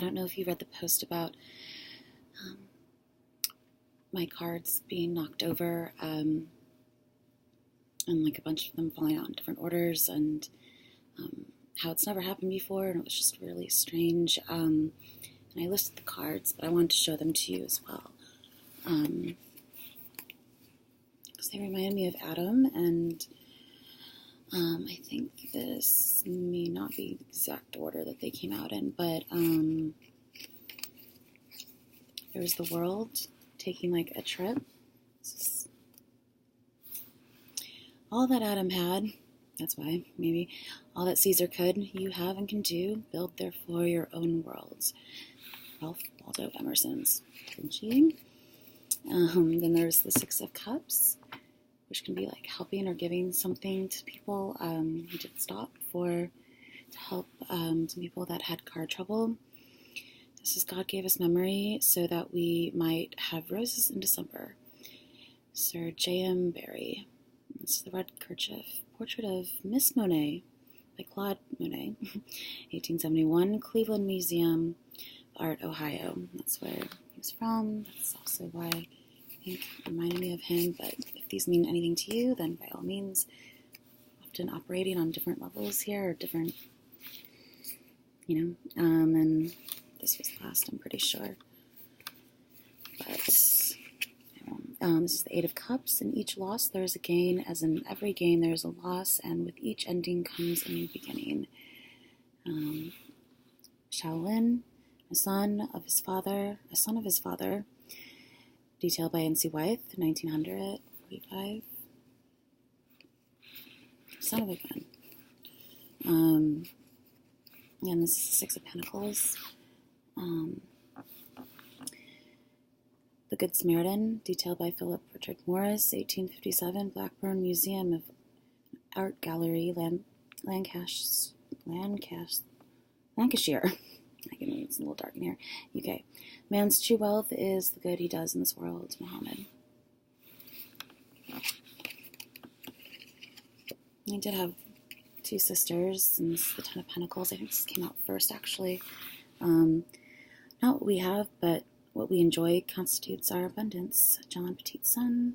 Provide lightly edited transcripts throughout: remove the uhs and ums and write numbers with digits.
I don't know if you read the post about um, my cards being knocked over and like a bunch of them falling out in different orders and how it's never happened before, and it was just really strange. And I listed the cards, but I wanted to show them to you as well. Because they remind me of Adam, and I think this may not be the exact order that they came out in, but there was the world taking like a trip. All that Adam had, that's why, maybe, all that Caesar could, you have and can do, build therefore your own worlds. Ralph Waldo Emerson's Vinci. Then there's the Six of Cups, which can be like helping or giving something to people. He did stop to help some people that had car trouble. This is God gave us memory so that we might have roses in December. Sir J.M. Barrie. This is the Red Kerchief portrait of Miss Monet by Claude Monet, 1871, Cleveland Museum of Art, Ohio. That's where he was from. That's also why I think it reminded me of him. But if these mean anything to you, then by all means, often operating on different levels here, or different, and this was last, I'm pretty sure. But this is the Eight of Cups. In each loss, there is a gain. As in every gain, there is a loss, and with each ending comes a new beginning. Shaolin, a son of his father, detailed by N.C. Wyeth, 1945. Son of a gun. And this is the Six of Pentacles. The Good Samaritan, detailed by Philip Richard Morris, 1857, Blackburn Museum of Art Gallery, Lancashire. It's a little dark in here. UK. Man's true wealth is the good he does in this world. Muhammad. I did have two sisters, and this is the Ten of Pentacles. I think this came out first, actually. Not what we have, but what we enjoy constitutes our abundance. John Petit-Son.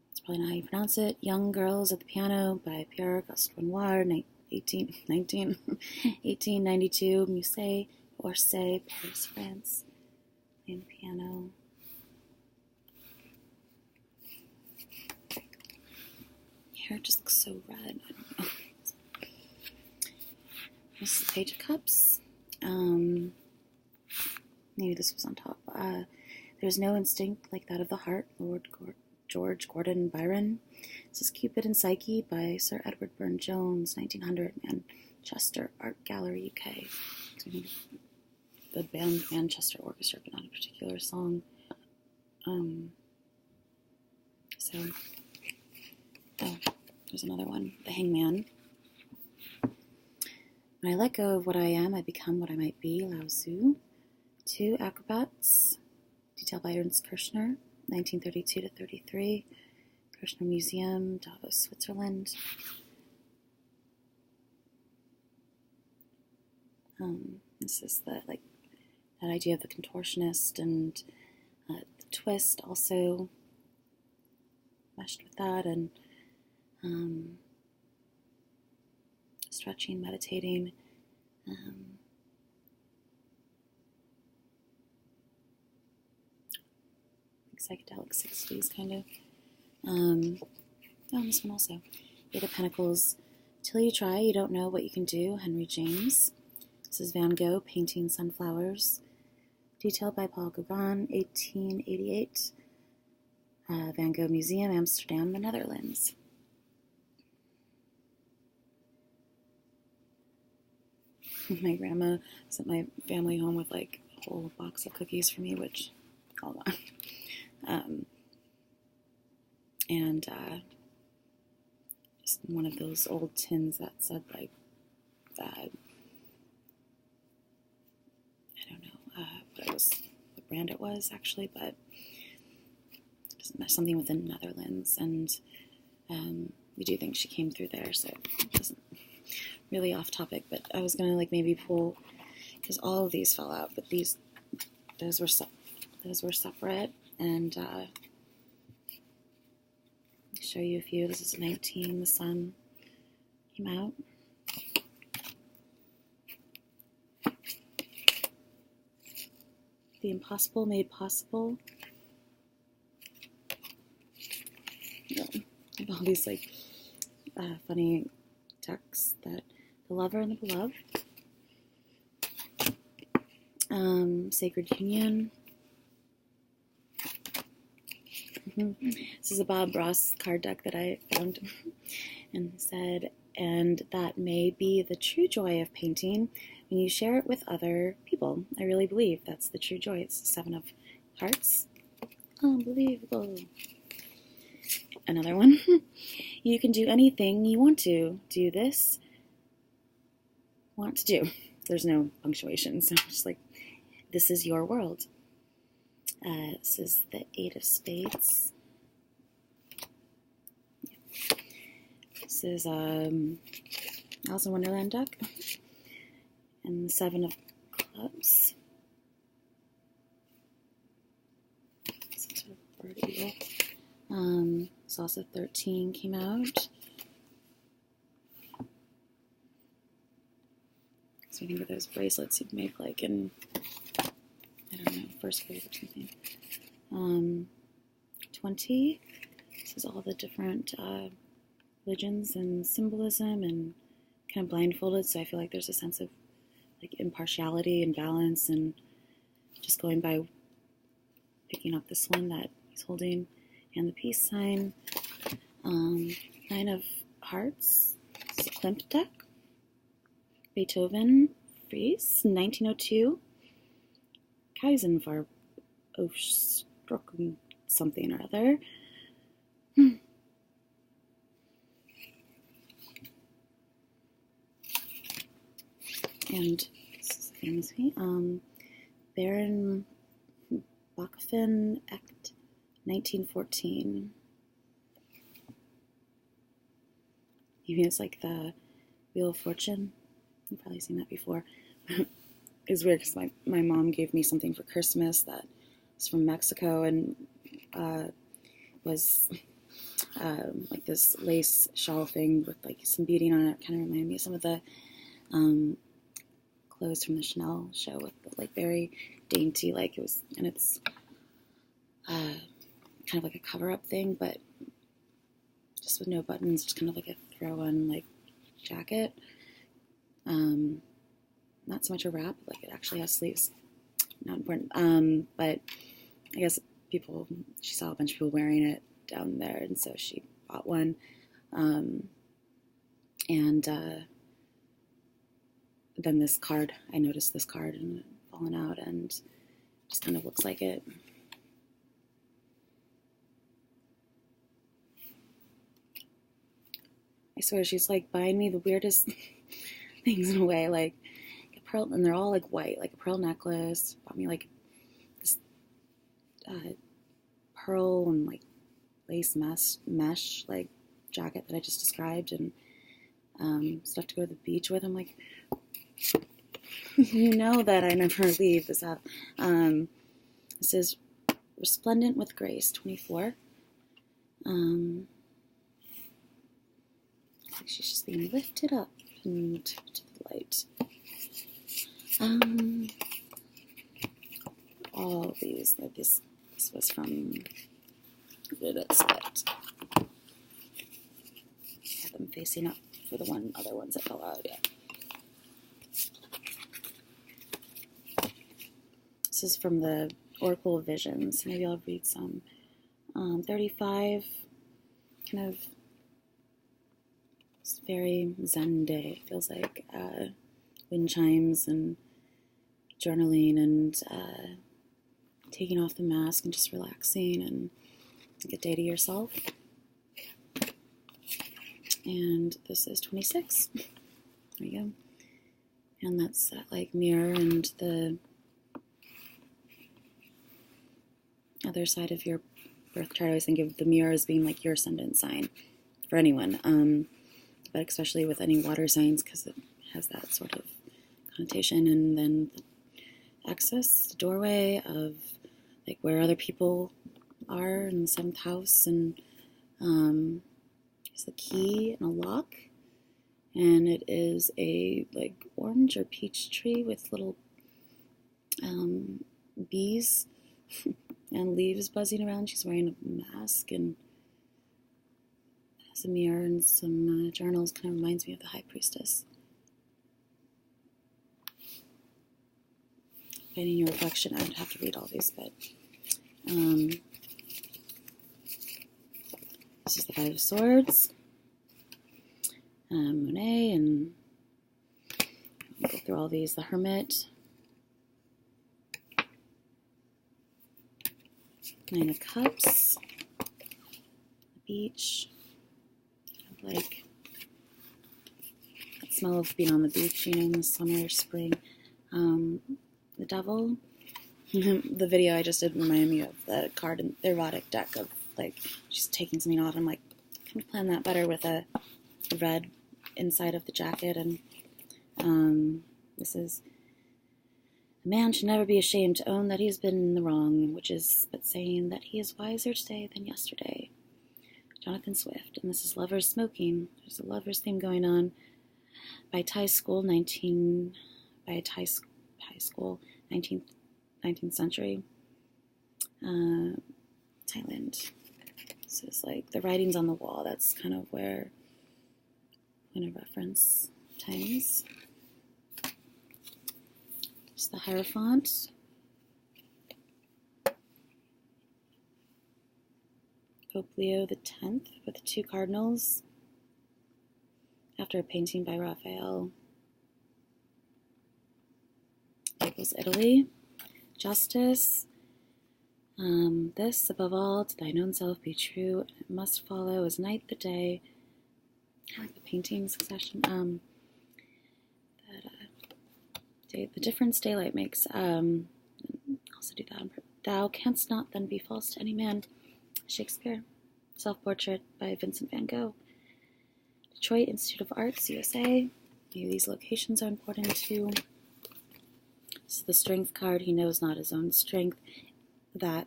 That's probably not how you pronounce it. Young Girls at the Piano by Pierre Auguste Renoir, 1892. Musée d'Orsay, Paris, France. Playing the piano. Hair just looks so red. I don't know. This is the Page of Cups. Maybe this was on top. There's no instinct like that of the heart, George Gordon Byron. This is Cupid and Psyche by Sir Edward Burne-Jones, 1900, Manchester Art Gallery, UK. The band Manchester Orchestra, but not a particular song. There's another one, The Hangman. When I let go of what I am, I become what I might be, Lao Tzu. Two Acrobats, detailed by Ernst Kirchner, 1932 to 33, Kirchner Museum, Davos, Switzerland. This is that idea of the contortionist, and the twist also meshed with that, and stretching, meditating. Psychedelic 60s kind of. This one also. Eight of Pentacles. Till you try, you don't know what you can do. Henry James. This is Van Gogh painting sunflowers. Detailed by Paul Gauguin, 1888. Van Gogh Museum, Amsterdam, the Netherlands. My grandma sent my family home with like a whole box of cookies for me, which, hold on. Just one of those old tins that said I don't know what brand it was actually, but something within the Netherlands, and we do think she came through there, so it doesn't really off topic, but I was gonna maybe pull because all of these fell out, but those were separate. And show you a few. This is 19. The sun came out. The impossible made possible. All these like funny texts that the lover and the beloved. Sacred Union. This is a Bob Ross card deck that I found, and said, and that may be the true joy of painting when you share it with other people. I really believe that's the true joy. It's the 7 of Hearts. Unbelievable. Another one. You can do anything you want to. Do this. Want to do. There's no punctuation, so I'm just like, this is your world. This is the 8 of Spades. This is Alice in Wonderland deck. And the 7 of Clubs. This is a bird eagle. Salsa 13 came out. So I think of those bracelets you'd make like in, I don't know, first grade or something. 20. This is all the different religions and symbolism, and kind of blindfolded, so I feel like there's a sense of like impartiality and balance, and just going by picking up this one that he's holding, and the peace sign. 9 of Hearts. This is a Klimt deck. Beethoven, Fries, 1902. Kaisenfarb, something or other. And this is a famous one. Baron Bachofen, Act 1914. You mean it's like the Wheel of Fortune? You've probably seen that before. It's weird because my mom gave me something for Christmas that is from Mexico, and was like this lace shawl thing with like some beading on it. Kind of reminded me of some of the clothes from the Chanel show, with like very dainty, like it was, and it's kind of like a cover-up thing, but just with no buttons, just kind of like a throw-on like jacket. Not so much a wrap, like it actually has sleeves. Not important. But I guess she saw a bunch of people wearing it down there, and so she bought one. Then this card, I noticed this card and it fallen out, and just kind of looks like it. I swear, she's like buying me the weirdest things in a way, like a pearl, and they're all like white, like a pearl necklace. Bought me like this pearl and like lace mesh like jacket that I just described, and stuff to go to the beach with. I'm like, you know that I never leave this out. This is Resplendent with Grace, 24. She's just being lifted up and to the light. All these, like this was from Vivit's, but I have them facing up for the other ones that fell out. Yeah. This is from the Oracle of Visions. Maybe I'll read some. 35, kind of. It's very Zen day. It feels like wind chimes and journaling and taking off the mask and just relaxing and a day to yourself. And this is 26. There you go. And that's that like mirror, and the other side of your birth chart. I always think of the mirror as being like your ascendant sign for anyone. But especially with any water signs, because it has that sort of connotation, and then the access, the doorway of like where other people are in the 7th house, and there's the key and a lock, and it is a like orange or peach tree with little bees and leaves buzzing around. She's wearing a mask and has a mirror and some journals. Kind of reminds me of the High Priestess. Finding your reflection. I would have to read all these, but this is the 5 of Swords. Monet, and I'll go through all these. The Hermit. 9 of Cups. The beach. Like that smell of being on the beach, in the summer or spring. The Devil. The video I just did reminded me of the card in the erotic deck of like she's taking something off. I'm like, can we plan that better with a red inside of the jacket? And this is: a man should never be ashamed to own that he has been in the wrong, which is but saying that he is wiser today than yesterday. Jonathan Swift. And this is Lovers Smoking. There's a Lovers theme going on by Thai School, 19th century, Thailand. This is like the writings on the wall. That's kind of where I'm going to reference times. It's the Hierophant. Pope Leo X with the 2 cardinals. After a painting by Raphael. Naples, Italy. Justice. This, above all, to thine own self be true, and it must follow as night the day. I like the painting succession. The difference daylight makes. Also do that. Thou canst not then be false to any man. Shakespeare. Self-Portrait by Vincent van Gogh. Detroit Institute of Arts, USA. Maybe these locations are important too. This is the Strength card. He knows not his own strength. That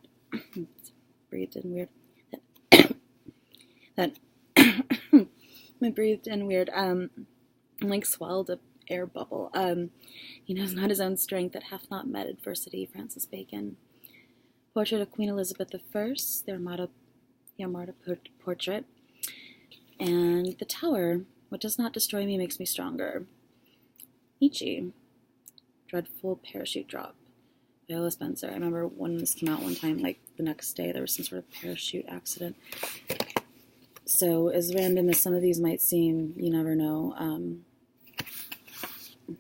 breathed in weird. That I breathed in weird. Like swelled a air bubble. He knows not his own strength that hath not met adversity. Francis Bacon. Portrait of Queen Elizabeth I. The Armada portrait. And the Tower. What does not destroy me makes me stronger. Nietzsche. Dreadful Parachute Drop. Viola Spencer. I remember when this came out one time, like the next day, there was some sort of parachute accident. So as random as some of these might seem, you never know.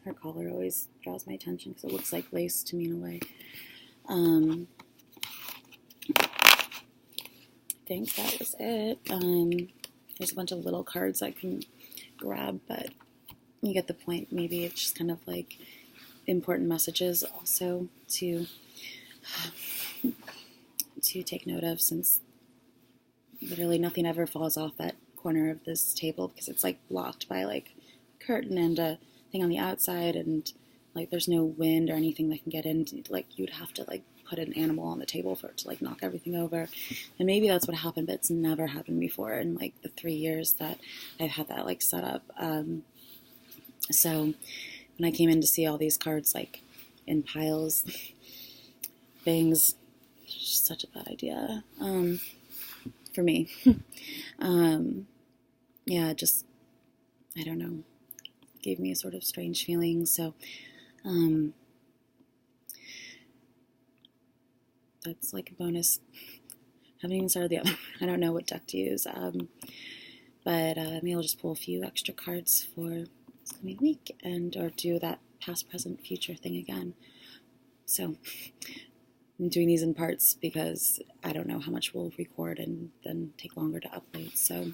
Her collar always draws my attention because it looks like lace to me in a way. I think that was it. There's a bunch of little cards I can grab, but you get the point. Maybe it's just kind of like important messages also to take note of, since literally nothing ever falls off that corner of this table because it's like blocked by like a curtain and a thing on the outside, and like there's no wind or anything that can get in. Like you'd have to like put an animal on the table for it to like knock everything over, and maybe that's what happened, but it's never happened before in like the 3 years that I've had that like set up. So when I came in to see all these cards like in piles, things, just such a bad idea for me. Yeah, just, I don't know, gave me a sort of strange feeling. So that's like a bonus. Haven't even started the other. I don't know what deck to use, but maybe I'll just pull a few extra cards for this coming week, or do that past, present, future thing again. So I'm doing these in parts because I don't know how much we'll record and then take longer to upload. So